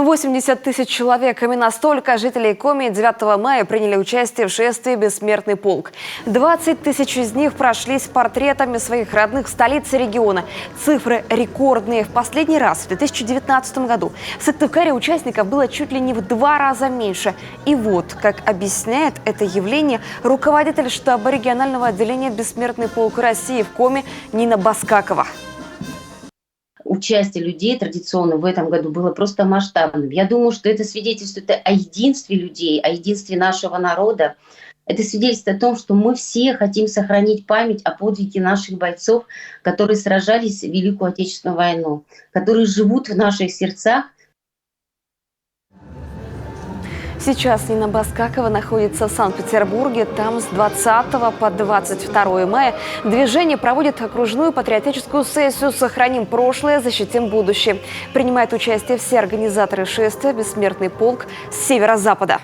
80 тысяч человек. Именно столько жителей Коми 9 мая приняли участие в шествии «Бессмертный полк». 20 тысяч из них прошлись портретами своих родных столиц региона. Цифры рекордные. В последний раз, в 2019 году, в Сыктывкаре участников было чуть ли не в 2 раза меньше. И вот, как объясняет это явление руководитель штаба регионального отделения «Бессмертный полк России» в Коми Нина Баскакова. Участие людей традиционно в этом году было просто масштабным. Я думаю, что это свидетельствует о единстве людей, о единстве нашего народа. Это свидетельствует о том, что мы все хотим сохранить память о подвиге наших бойцов, которые сражались в Великую Отечественную войну, которые живут в наших сердцах. Сейчас Нина Баскакова находится в Санкт-Петербурге. Там с 20 по 22 мая движение проводит окружную патриотическую сессию «Сохраним прошлое, защитим будущее». Принимают участие все организаторы шествия «Бессмертный полк» с северо-запада.